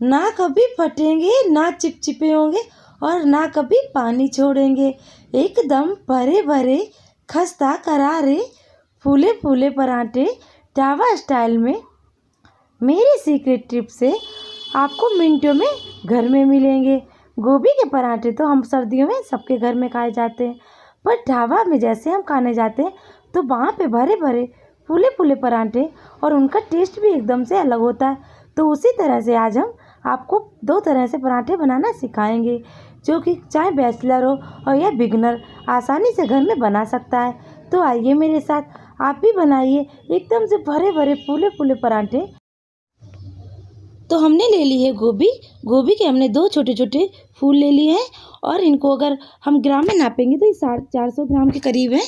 ना कभी फटेंगे, ना चिपचिपे होंगे और ना कभी पानी छोड़ेंगे। एकदम भरे भरे, खस्ता करारे, फूले फूले पराठे ढाबा स्टाइल में। मेरी सीक्रेट टिप से आपको मिनटों में घर में मिलेंगे। गोभी के पराठे तो हम सर्दियों में सबके घर में खाए जाते हैं, पर ढाबा में जैसे हम खाने जाते हैं तो वहाँ पे भरे भरे फूले फूले पराठे और उनका टेस्ट भी एकदम से अलग होता है। तो उसी तरह से आज हम आपको 2 तरह से पराठे बनाना सिखाएंगे, जो कि चाहे बैचलर हो और या बिगनर आसानी से घर में बना सकता है। तो आइए मेरे साथ, आप भी बनाइए एकदम से भरे भरे फूले फूले पराठे। तो हमने ले ली है गोभी। गोभी के हमने 2 छोटे छोटे फूल ले लिए हैं और इनको अगर हम ग्राम में नापेंगे तो ये 450 ग्राम के करीब है।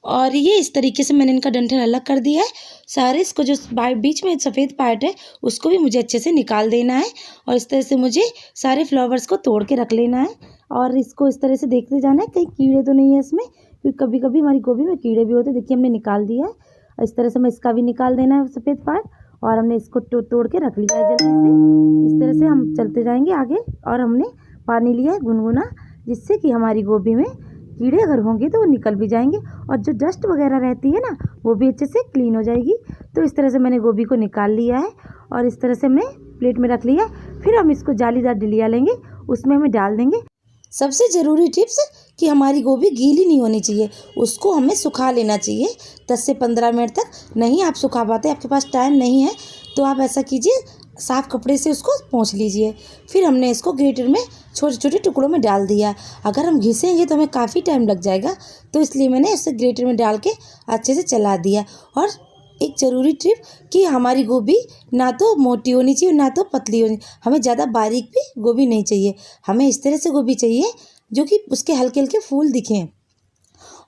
और ये इस तरीके से मैंने इनका डंठल अलग कर दिया है। सारे इसको जो बीच में सफ़ेद पार्ट है उसको भी मुझे अच्छे से निकाल देना है। और इस तरह से मुझे सारे फ्लावर्स को तोड़ के रख लेना है और इसको इस तरह से देखते जाना है कहीं कीड़े तो नहीं है इसमें, क्योंकि कभी कभी हमारी गोभी में कीड़े भी होते हैं। देखिए हमने निकाल दिया है और इस तरह से हमें इसका भी निकाल देना है सफ़ेद पार्ट। और हमने इसको तोड़ के रख लिया है जल्दी से। इस तरह से हम चलते जाएंगे आगे। और हमने पानी लिया है गुनगुना, जिससे कि हमारी गोभी में कीड़े अगर होंगे तो वो निकल भी जाएंगे और जो डस्ट वगैरह रहती है ना वो भी अच्छे से क्लीन हो जाएगी। तो इस तरह से मैंने गोभी को निकाल लिया है और इस तरह से मैं प्लेट में रख लिया। फिर हम इसको जालीदार डलिया लेंगे, उसमें हमें डाल देंगे। सबसे ज़रूरी टिप्स कि हमारी गोभी गीली नहीं होनी चाहिए, उसको हमें सुखा लेना चाहिए 10 से 15 मिनट तक। नहीं आप सुखा पाते, आपके पास टाइम नहीं है, तो आप ऐसा कीजिए, साफ़ कपड़े से उसको पोंछ लीजिए। फिर हमने इसको ग्रेटर में छोटे छोटे टुकड़ों में डाल दिया। अगर हम घिसेंगे तो हमें काफ़ी टाइम लग जाएगा, तो इसलिए मैंने इसे ग्रेटर में डाल के अच्छे से चला दिया। और एक ज़रूरी टिप कि हमारी गोभी ना तो मोटी होनी चाहिए ना तो पतली होनी, हमें ज़्यादा बारीक भी गोभी नहीं चाहिए। हमें इस तरह से गोभी चाहिए जो कि उसके हल्के हल्के फूल दिखें।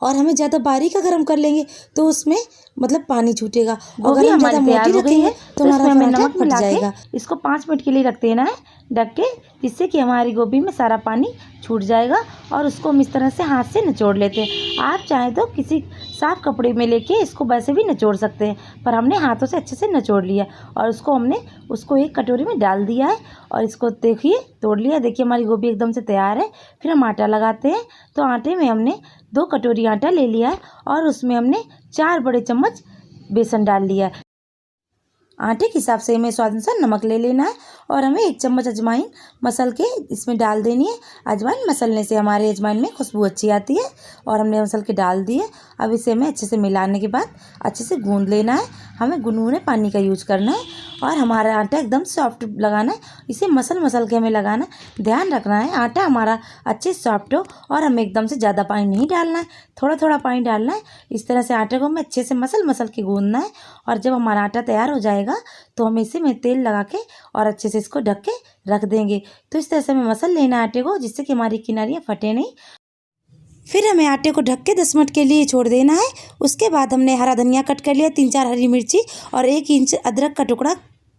और हमें ज़्यादा बारीक अगर हम कर लेंगे तो उसमें मतलब पानी छूटेगा। अगर हम ज़्यादा मोटी रखेंगे तो हमारा पराठा फट जाएगा। इसको 5 मिनट के लिए रख देना है ढक के, जिससे कि हमारी गोभी में सारा पानी छूट जाएगा। और उसको हम इस तरह से हाथ से निचोड़ लेते हैं। आप चाहें तो किसी साफ़ कपड़े में लेके इसको वैसे भी निचोड़ सकते हैं, पर हमने हाथों से अच्छे से निचोड़ लिया और उसको एक कटोरी में डाल दिया है। और इसको देखिए तोड़ लिया। देखिए हमारी गोभी एकदम से तैयार है। फिर हम आटा लगाते हैं। तो आटे में हमने 2 कटोरी आटा ले लिया है और उसमें हमने 4 बड़े चम्मच बेसन डाल लिया है। आटे के हिसाब से हमें स्वाद अनुसार नमक ले लेना है और हमें 1 चम्मच अजवाइन मसल के इसमें डाल देनी है। अजवाइन मसलने से हमारे अजवाइन में खुशबू अच्छी आती है। और हमने मसल के डाल दिए। अब इसे हमें अच्छे से मिलाने के बाद अच्छे से गूंद लेना है। हमें गुनगुने पानी का यूज करना है और हमारा आटा एकदम सॉफ्ट लगाना है। इसे मसल के हमें लगाना है। ध्यान रखना है आटा हमारा अच्छे सॉफ्ट हो और हमें एकदम से ज़्यादा पानी नहीं डालना है, थोड़ा थोड़ा पानी डालना है। इस तरह से आटे को हमें अच्छे से मसल के गूंदना है। और जब हमारा आटा तैयार हो जाएगा तो हम इसे में तेल लगा के और अच्छे से इसको ढक के रख देंगे। तो इस तरह से हमें मसल लेना है आटे को, जिससे कि हमारी किनारियाँ फटे नहीं। फिर हमें आटे को ढक के 10 मिनट के लिए छोड़ देना है। उसके बाद हमने हरा धनिया कट कर लिया, 3-4 हरी मिर्ची और 1 इंच अदरक का टुकड़ा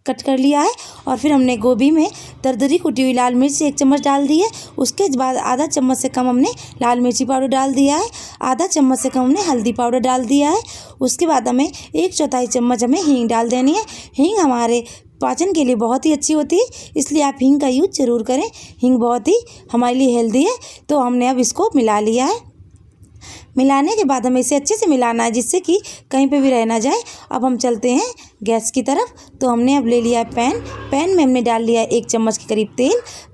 कट कर लिया है। और फिर हमने गोभी में दरदरी कुटी हुई लाल मिर्च 1 चम्मच डाल दी है। उसके बाद आधा चम्मच से कम हमने लाल मिर्ची पाउडर डाल दिया है। आधा चम्मच से कम हमने हल्दी पाउडर डाल दिया है। उसके बाद हमें 1/4 चम्मच हमें हींग डाल देनी है। हींग हमारे पाचन के लिए बहुत ही अच्छी होती है, इसलिए आप हींग का यूज ज़रूर करें। हींग बहुत ही हमारे लिए हेल्दी है। तो हमने अब इसको मिला लिया है। मिलाने के बाद हमें इसे अच्छे से मिलाना है, जिससे कि कहीं पे भी रह ना जाए। अब हम चलते हैं गैस की तरफ। तो हमने अब ले लिया है पैन में हमने डाल लिया है 1 चम्मच के करीब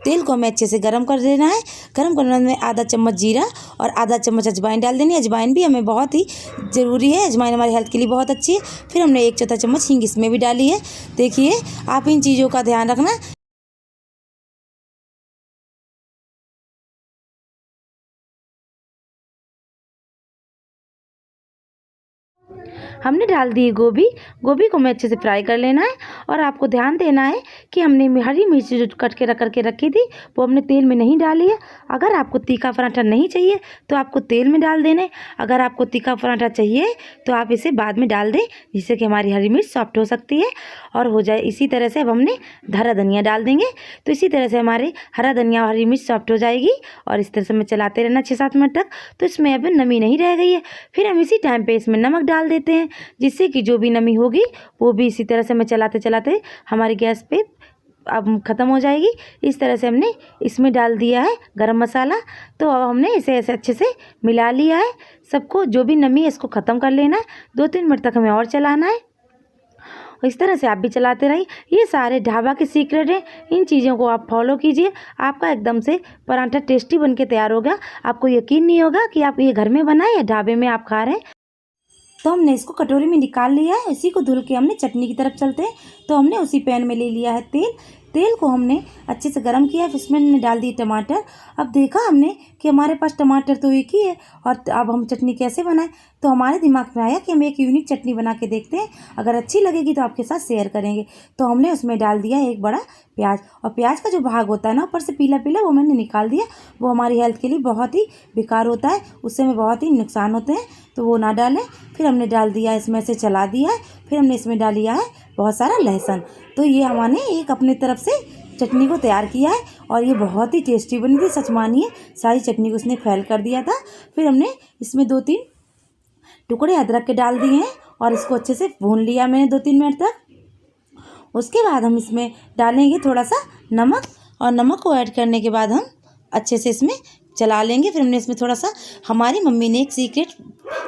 तेल को हमें अच्छे से गर्म कर देना है। गर्म करने में आधा चम्मच जीरा और आधा चम्मच अजवाइन डाल देनी है। अजवाइन भी हमें बहुत ही ज़रूरी है, अजवाइन हमारी हेल्थ के लिए बहुत अच्छी है। फिर हमने 1/4 चम्मच हींग इसमें भी डाली है। देखिए आप इन चीज़ों का ध्यान रखना। हमने डाल दी गोभी को हमें अच्छे से फ्राई कर लेना है। और आपको ध्यान देना है कि हमने हरी मिर्च जो कट के करके रखी थी वो हमने तेल में नहीं डाली है। अगर आपको तीखा पराठा नहीं चाहिए तो आपको तेल में डाल देना है। अगर आपको तीखा पराठा चाहिए तो आप इसे बाद में डाल दें, जिससे कि हमारी हरी मिर्च सॉफ्ट हो सकती है और हो जाए। इसी तरह से अब हमने हरा धनिया डाल देंगे। तो इसी तरह से हमारी हरा धनिया और हरी मिर्च सॉफ्ट हो जाएगी। और इस तरह से हमें चलाते रहना 6-7 मिनट तक। तो इसमें अब नमी नहीं रह गई है। फिर हम इसी टाइम पे इसमें नमक डाल देते हैं, जिससे कि जो भी नमी होगी वो भी इसी तरह से हमें चलाते चलाते हमारी गैस पे अब ख़त्म हो जाएगी। इस तरह से हमने इसमें डाल दिया है गरम मसाला। तो अब हमने इसे ऐसे अच्छे से मिला लिया है सबको, जो भी नमी है इसको ख़त्म कर लेना है। 2-3 मिनट तक हमें और चलाना है। इस तरह से आप भी चलाते रहिए। ये सारे ढाबा के सीक्रेट हैं, इन चीज़ों को आप फॉलो कीजिए, आपका एकदम से पराठा टेस्टी बन के तैयार होगा। आपको यकीन नहीं होगा कि आप ये घर में बनाए या ढाबे में आप खा रहे हैं। तो हमने इसको कटोरी में निकाल लिया है। इसी को धुल के हमने चटनी की तरफ चलते हैं। तो हमने उसी पैन में ले लिया है तेल। तेल को हमने अच्छे से गर्म किया, फिर उसमें हमने डाल दिए टमाटर। अब देखा हमने कि हमारे पास टमाटर तो एक ही है और अब हम चटनी कैसे बनाएं। तो हमारे दिमाग में आया कि हम एक यूनिक चटनी बना के देखते हैं, अगर अच्छी लगेगी तो आपके साथ शेयर करेंगे। तो हमने उसमें डाल दिया एक बड़ा प्याज, और प्याज का जो भाग होता है ना ऊपर से पीला पीला, वो मैंने निकाल दिया। वो हमारी हेल्थ के लिए बहुत ही बेकार होता है, उससे हमें बहुत ही नुकसान होते हैं, तो वो ना डालें। फिर हमने डाल दिया, इसमें से चला दिया है। फिर हमने इसमें डाल दिया है बहुत सारा लहसुन। तो ये हमने एक अपनी तरफ से चटनी को तैयार किया है और ये बहुत ही टेस्टी बनी थी, सच मानिए। सारी चटनी को उसने फैल कर दिया था। फिर हमने इसमें 2-3 टुकड़े अदरक के डाल दिए हैं और इसको अच्छे से भून लिया मैंने 2-3 मिनट तक। उसके बाद हम इसमें डालेंगे थोड़ा सा नमक, और नमक को ऐड करने के बाद हम अच्छे से इसमें चला लेंगे। फिर हमने इसमें थोड़ा सा, हमारी मम्मी ने एक सीक्रेट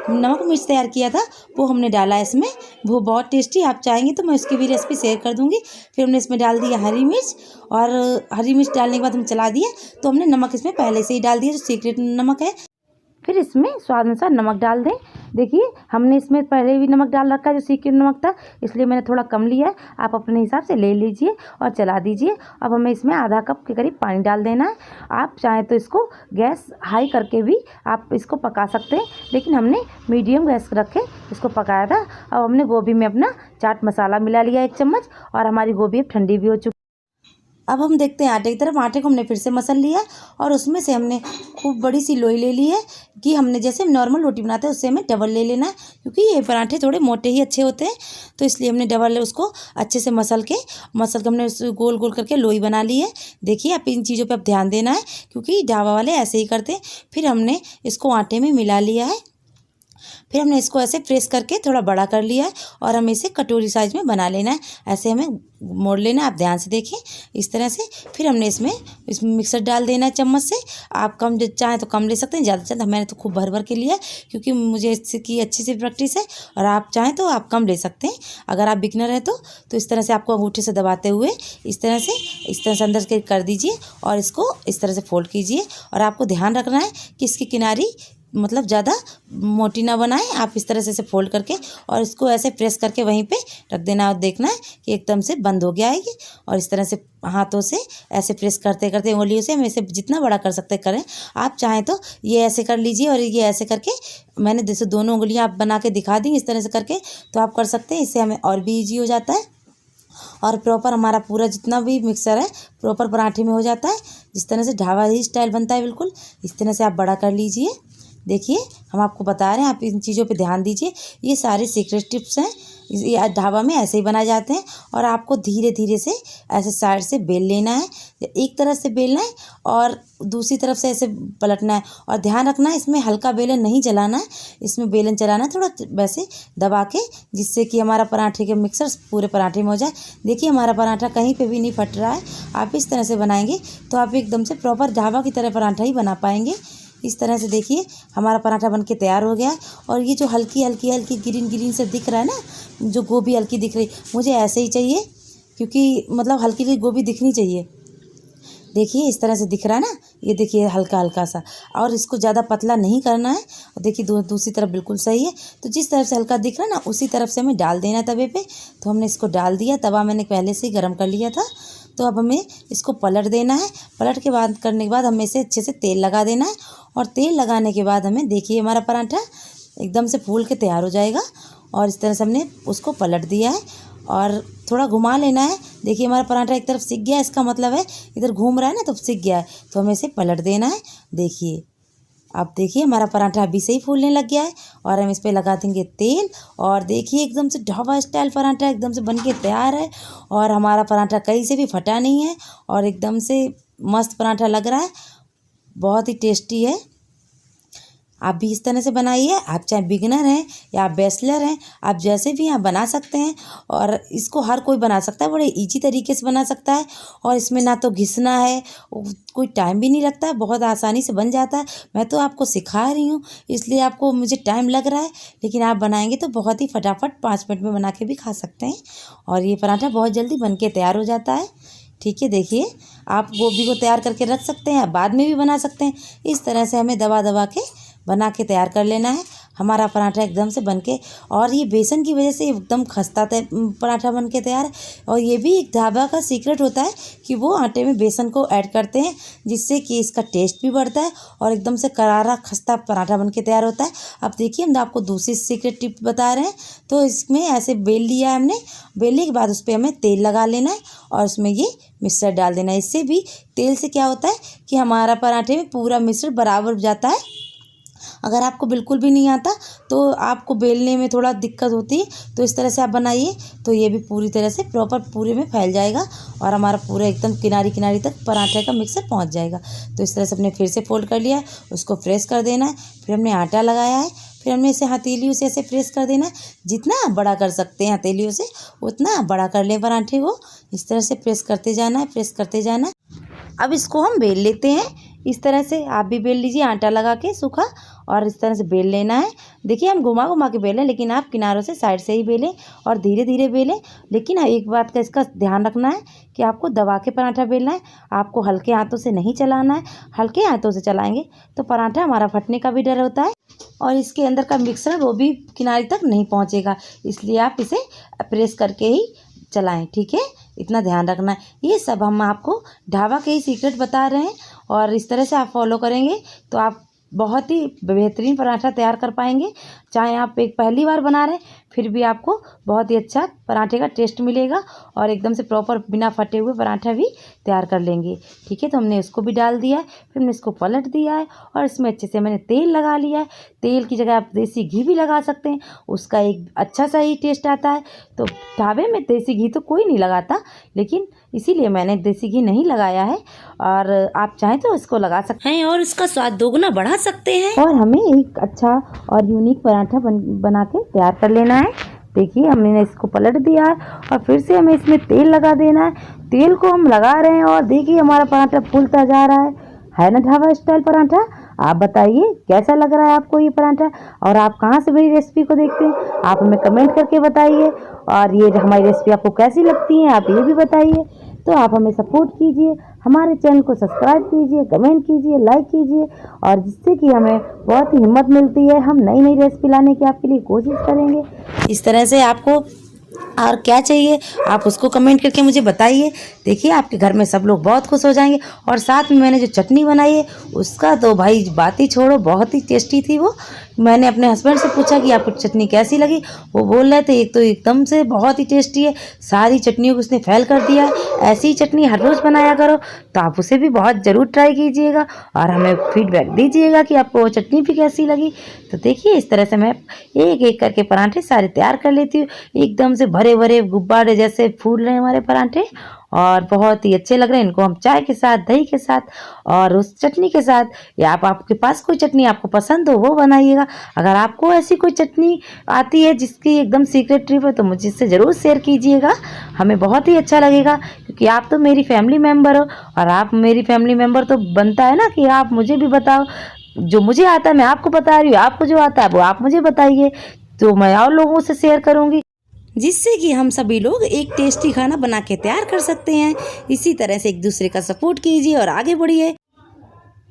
नमक मिर्च तैयार किया था, वो हमने डाला इसमें। वो बहुत टेस्टी, आप चाहेंगे तो मैं उसकी भी रेसिपी शेयर कर दूंगी। फिर हमने इसमें डाल दिया हरी मिर्च, और हरी मिर्च डालने के बाद हम चला दिया। तो हमने नमक इसमें पहले से ही डाल दिया, जो सीक्रेट नमक है। फिर इसमें स्वाद अनुसार नमक डाल दें। देखिए हमने इसमें पहले भी नमक डाल रखा है, जो सीक्रेट नमक था, इसलिए मैंने थोड़ा कम लिया है। आप अपने हिसाब से ले लीजिए और चला दीजिए। अब हमें इसमें आधा कप के करीब पानी डाल देना है। आप चाहें तो इसको गैस हाई करके भी आप इसको पका सकते हैं, लेकिन हमने मीडियम गैस रखे इसको पकाया था। अब हमने गोभी में अपना चाट मसाला मिला लिया 1 चम्मच, और हमारी गोभी अब ठंडी भी हो चुकी। अब हम देखते हैं आटे की तरफ। आटे को हमने फिर से मसल लिया और उसमें से हमने खूब बड़ी सी लोई ले ली है, कि हमने जैसे नॉर्मल रोटी बनाते हैं उससे हमें डबल ले लेना है, क्योंकि ये पराठे थोड़े मोटे ही अच्छे होते हैं। तो इसलिए हमने डबल उसको अच्छे से मसल के हमने उस गोल गोल करके लोई बना ली है। देखिए आप इन चीज़ों पर आप ध्यान देना है, क्योंकि ढाबा वाले ऐसे ही करते हैं। फिर हमने इसको आटे में मिला लिया है। फिर हमने इसको ऐसे प्रेस करके थोड़ा बड़ा कर लिया है, और हमें इसे कटोरी साइज़ में बना लेना है। ऐसे हमें मोड़ लेना है, आप ध्यान से देखिए इस तरह से। फिर हमने इसमें मिक्सर डाल देना है चम्मच से। आप कम चाहें तो कम ले सकते हैं, ज़्यादा से ज़्यादा। मैंने तो खूब भर भर के लिया है, क्योंकि मुझे इसकी अच्छी सी प्रैक्टिस है, और आप चाहें तो आप कम ले सकते हैं। अगर आप बिगनर हैं तो इस तरह से आपको अंगूठे से दबाते हुए इस तरह से अंदर के कर दीजिए, और इसको इस तरह से फोल्ड कीजिए। और आपको ध्यान रखना है कि इसकी किनारी मतलब ज़्यादा मोटी ना बनाएं। आप इस तरह से इसे फोल्ड करके और इसको ऐसे प्रेस करके वहीं पे रख देना, और देखना है कि एकदम से बंद हो गया है ये। और इस तरह से हाथों से ऐसे प्रेस करते करते उंगलियों से हम इसे जितना बड़ा कर सकते करें। आप चाहें तो ये ऐसे कर लीजिए, और ये ऐसे करके मैंने जैसे दोनों उंगलियां आप बना के दिखा दी इस तरह से करके, तो आप कर सकते हैं। इससे हमें और भी ईजी हो जाता है, और प्रॉपर हमारा पूरा जितना भी मिक्सर है प्रॉपर पराठे में हो जाता है। जिस तरह से ढाबा ही स्टाइल बनता है, बिल्कुल इस तरह से आप बड़ा कर लीजिए। देखिए हम आपको बता रहे हैं, आप इन चीज़ों पे ध्यान दीजिए। ये सारे सीक्रेट टिप्स हैं, ये ढाबा में ऐसे ही बनाए जाते हैं। और आपको धीरे धीरे से ऐसे साइड से बेल लेना है, एक तरफ से बेलना है और दूसरी तरफ से ऐसे पलटना है। और ध्यान रखना है इसमें हल्का बेलन नहीं चलाना है, इसमें बेलन चलाना है थोड़ा वैसे दबा के, जिससे कि हमारा पराठे के मिक्सर पूरे पराठे में हो जाए। देखिए हमारा पराठा कहीं पे भी नहीं फट रहा है। आप इस तरह से बनाएंगे तो आप एकदम से प्रॉपर ढाबा की तरह पराठा ही बना पाएंगे। इस तरह से देखिए हमारा पराठा बनके तैयार हो गया है। और ये जो हल्की ग्रीन से दिख रहा है ना, जो गोभी हल्की दिख रही, मुझे ऐसे ही चाहिए, क्योंकि मतलब हल्की गोभी दिखनी चाहिए। देखिए इस तरह से दिख रहा है ना, ये देखिए हल्का हल्का सा। और इसको ज़्यादा पतला नहीं करना है। और देखिए दूसरी तरफ बिल्कुल सही है। तो जिस तरफ से हल्का दिख रहा है ना, उसी तरफ से हमें डाल देना तवे पे। तो हमने इसको डाल दिया, तवा मैंने पहले से ही गर्म कर लिया था। तो अब हमें इसको पलट देना है। पलट के बाद करने के बाद हमें इसे अच्छे से तेल लगा देना है। और तेल लगाने के बाद हमें देखिए हमारा पराठा एकदम से फूल के तैयार हो जाएगा। और इस तरह से हमने उसको पलट दिया है और थोड़ा घुमा लेना है। देखिए हमारा पराठा एक तरफ सिक गया है, इसका मतलब है इधर घूम रहा है ना, तो सिक गया है। तो हमें इसे पलट देना है। देखिए अब देखिए हमारा पराठा अभी से ही फूलने लग गया है। और हम इस पर लगा देंगे तेल। और देखिए एकदम से ढाबा स्टाइल पराठा एकदम से बन के तैयार है। और हमारा पराठा कहीं से भी फटा नहीं है, और एकदम से मस्त पराठा लग रहा है, बहुत ही टेस्टी है। आप भी इस तरह से बनाइए। आप चाहे बिगिनर हैं या आप बैचलर हैं, आप जैसे भी यहाँ बना सकते हैं और इसको हर कोई बना सकता है, बड़े इजी तरीके से बना सकता है। और इसमें ना तो घिसना है, कोई टाइम भी नहीं लगता है, बहुत आसानी से बन जाता है। मैं तो आपको सिखा रही हूँ इसलिए आपको मुझे टाइम लग रहा है, लेकिन आप बनाएंगे तो बहुत ही फटाफट 5 मिनट में बना के भी खा सकते हैं। और ये पराठा बहुत जल्दी बन के तैयार हो जाता है। ठीक है, देखिए आप गोभी को तैयार करके रख सकते हैं, बाद में भी बना सकते हैं। इस तरह से हमें दबा दबा के बना के तैयार कर लेना है। हमारा पराठा एकदम से बनके, और ये बेसन की वजह से एकदम खस्ता पराठा बन के तैयार है। और ये भी एक ढाबा का सीक्रेट होता है कि वो आटे में बेसन को ऐड करते हैं, जिससे कि इसका टेस्ट भी बढ़ता है और एकदम से करारा खस्ता पराठा बन के तैयार होता है। अब देखिए हम आपको दूसरी सीक्रेट टिप बता रहे हैं। तो इसमें ऐसे बेल लिया है हमने, बेलने के बाद उस पर हमें तेल लगा लेना है और उसमें ये मिक्सर डाल देना है। इससे भी तेल से क्या होता है कि हमारा पराठे में पूरा मिश्रण बराबर जाता है। अगर आपको बिल्कुल भी नहीं आता तो आपको बेलने में थोड़ा दिक्कत होती है, तो इस तरह से आप बनाइए तो ये भी पूरी तरह से प्रॉपर पूरे में फैल जाएगा और हमारा पूरा एकदम किनारी किनारी तक पराठे का मिक्सर पहुंच जाएगा। तो इस तरह से हमने फिर से फोल्ड कर लिया है, उसको प्रेस कर देना है। फिर हमने आटा लगाया है, फिर हमने इसे हथेलियों से ऐसे प्रेस कर देना है। जितना आप बड़ा कर सकते हैं हथेलियों से उतना आप बड़ा कर लें पराठे को। इस तरह से प्रेस करते जाना है, प्रेस करते जाना है। अब इसको हम बेल लेते हैं। इस तरह से आप भी बेल लीजिए आटा लगा के सूखा, और इस तरह से बेल लेना है। देखिए हम घुमा घुमा के बेलें, लेकिन आप किनारों से साइड से ही बेलें और धीरे धीरे बेलें। लेकिन एक बात का इसका ध्यान रखना है कि आपको दबा के पराठा बेलना है, आपको हल्के हाथों से नहीं चलाना है। हल्के हाथों से चलाएंगे तो पराठा हमारा फटने का भी डर होता है और इसके अंदर का मिश्रण वो भी किनारे तक नहीं पहुँचेगा। इसलिए आप इसे प्रेस करके ही चलाएं। ठीक है, इतना ध्यान रखना है। ये सब हम आपको ढाबा के ही सीक्रेट बता रहे हैं और इस तरह से आप फॉलो करेंगे तो आप बहुत ही बेहतरीन पराठा तैयार कर पाएंगे। चाहे आप एक पहली बार बना रहे हैं फिर भी आपको बहुत ही अच्छा पराठे का टेस्ट मिलेगा और एकदम से प्रॉपर बिना फटे हुए पराठा भी तैयार कर लेंगे। ठीक है, तो हमने इसको भी डाल दिया है, फिर हमने इसको पलट दिया है और इसमें अच्छे से मैंने तेल लगा लिया है। तेल की जगह आप देसी घी भी लगा सकते हैं, उसका एक अच्छा सा ही टेस्ट आता है। तो ढाबे में देसी घी तो कोई नहीं लगाता, लेकिन इसीलिए मैंने देसी घी नहीं लगाया है। और आप चाहें तो इसको लगा सकते हैं और इसका स्वाद दोगुना बढ़ा सकते हैं। और हमें एक अच्छा और यूनिक पराठा बना के तैयार कर लेना है। देखिए हमने इसको पलट दिया है और फिर से हमें इसमें तेल लगा देना है। तेल को हम लगा रहे हैं और देखिए हमारा पराठा फूलता जा रहा है ना ढाबा स्टाइल पराठा। आप बताइए कैसा लग रहा है आपको ये पराठा, और आप कहाँ से मेरी रेसिपी को देखते हैं आप हमें कमेंट करके बताइए। और ये हमारी रेसिपी आपको कैसी लगती है आप ये भी बताइए। तो आप हमें सपोर्ट कीजिए, हमारे चैनल को सब्सक्राइब कीजिए, कमेंट कीजिए, लाइक कीजिए, और जिससे कि हमें बहुत ही हिम्मत मिलती है। हम नई नई रेसिपी लाने की आपके लिए कोशिश करेंगे। इस तरह से आपको और क्या चाहिए आप उसको कमेंट करके मुझे बताइए। देखिए आपके घर में सब लोग बहुत खुश हो जाएंगे। और साथ में मैंने जो चटनी बनाई है उसका तो भाई बात ही छोड़ो, बहुत ही टेस्टी थी वो। मैंने अपने हस्बैंड से पूछा कि आपको चटनी कैसी लगी, वो बोल रहे थे एक तो एकदम से बहुत ही टेस्टी है, सारी चटनियों को उसने फैल कर दिया है। ऐसी ही चटनी हर रोज़ बनाया करो। तो आप उसे भी बहुत ज़रूर ट्राई कीजिएगा और हमें फीडबैक दीजिएगा कि आपको वो चटनी भी कैसी लगी। तो देखिए इस तरह से मैं एक एक करके पराठे सारे तैयार कर लेती हूँ। एकदम से भरे भरे गुब्बारे जैसे फूल रहे हैं हमारे पराठे और बहुत ही अच्छे लग रहे हैं। इनको हम चाय के साथ, दही के साथ और उस चटनी के साथ, या आपके पास कोई चटनी आपको पसंद हो वो बनाइएगा। अगर आपको ऐसी कोई चटनी आती है जिसकी एकदम सीक्रेट ट्रिप है तो मुझे इससे ज़रूर शेयर कीजिएगा, हमें बहुत ही अच्छा लगेगा। क्योंकि आप तो मेरी फैमिली मेम्बर हो और आप मेरी फैमिली मेम्बर तो बनता है ना कि आप मुझे भी बताओ। जो मुझे आता है मैं आपको बता रही हूँ, आपको जो आता है वो आप मुझे बताइए, तो मैं और लोगों से शेयर करूँगी, जिससे कि हम सभी लोग एक टेस्टी खाना बना के तैयार कर सकते हैं। इसी तरह से एक दूसरे का सपोर्ट कीजिए और आगे बढ़िए।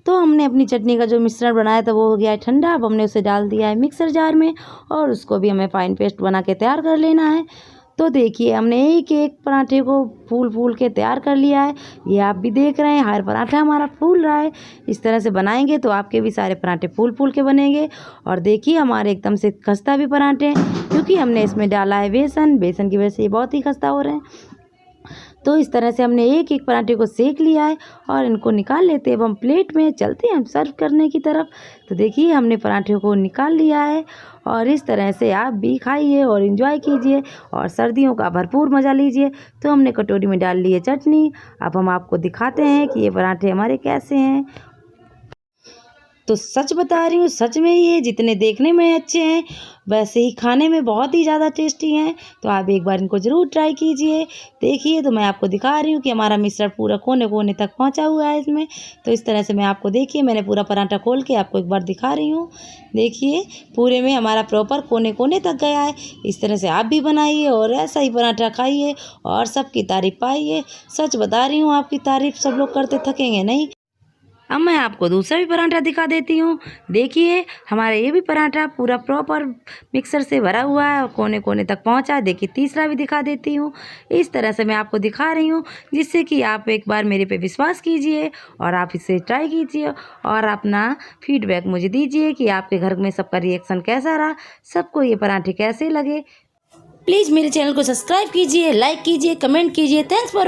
तो हमने अपनी चटनी का जो मिश्रण बनाया था वो हो गया है ठंडा। अब हमने उसे डाल दिया है मिक्सर जार में और उसको भी हमें फाइन पेस्ट बना के तैयार कर लेना है। तो देखिए हमने एक एक पराठे को फूल फूल के तैयार कर लिया है। ये आप भी देख रहे हैं हर पराठा हमारा फूल रहा है। इस तरह से बनाएंगे तो आपके भी सारे पराठे फूल फूल के बनेंगे। और देखिए हमारे एकदम से खस्ता भी पराठे हैं, क्योंकि हमने इसमें डाला है बेसन की वजह से ये बहुत ही खस्ता हो रहे हैं। तो इस तरह से हमने एक एक पराठे को सेक लिया है और इनको निकाल लेते हैं। अब हम प्लेट में चलते हैं हम सर्व करने की तरफ। तो देखिए हमने पराठे को निकाल लिया है और इस तरह से आप भी खाइए और एंजॉय कीजिए और सर्दियों का भरपूर मज़ा लीजिए। तो हमने कटोरी में डाल ली है चटनी। अब हम आपको दिखाते हैं कि ये पराठे हमारे कैसे हैं। तो सच बता रही हूँ, सच में ये जितने देखने में अच्छे हैं वैसे ही खाने में बहुत ही ज़्यादा टेस्टी हैं। तो आप एक बार इनको ज़रूर ट्राई कीजिए। देखिए तो मैं आपको दिखा रही हूँ कि हमारा मिश्रण पूरा कोने-कोने तक पहुँचा हुआ है इसमें। तो इस तरह से मैं आपको देखिए मैंने पूरा पराठा खोल के आपको एक बार दिखा रही हूँ। देखिए पूरे में हमारा प्रॉपर कोने-कोने तक गया है। इस तरह से आप भी बनाइए और ऐसा ही पराठा खाइए और सबकी तारीफ़ पाइए। सच बता रही हूँ आपकी तारीफ़ सब लोग करते थकेंगे नहीं। अब मैं आपको दूसरा भी पराठा दिखा देती हूँ। देखिए हमारा ये भी पराठा पूरा प्रॉपर मिक्सर से भरा हुआ है और कोने-कोने तक पहुँचा है। देखिए तीसरा भी दिखा देती हूँ। इस तरह से मैं आपको दिखा रही हूँ जिससे कि आप एक बार मेरे पे विश्वास कीजिए और आप इसे ट्राई कीजिए और अपना फीडबैक मुझे दीजिए कि आपके घर में सबका रिएक्शन कैसा रहा, सबको ये पराठे कैसे लगे। प्लीज़ मेरे चैनल को सब्सक्राइब कीजिए, लाइक कीजिए, कमेंट कीजिए। Thanks for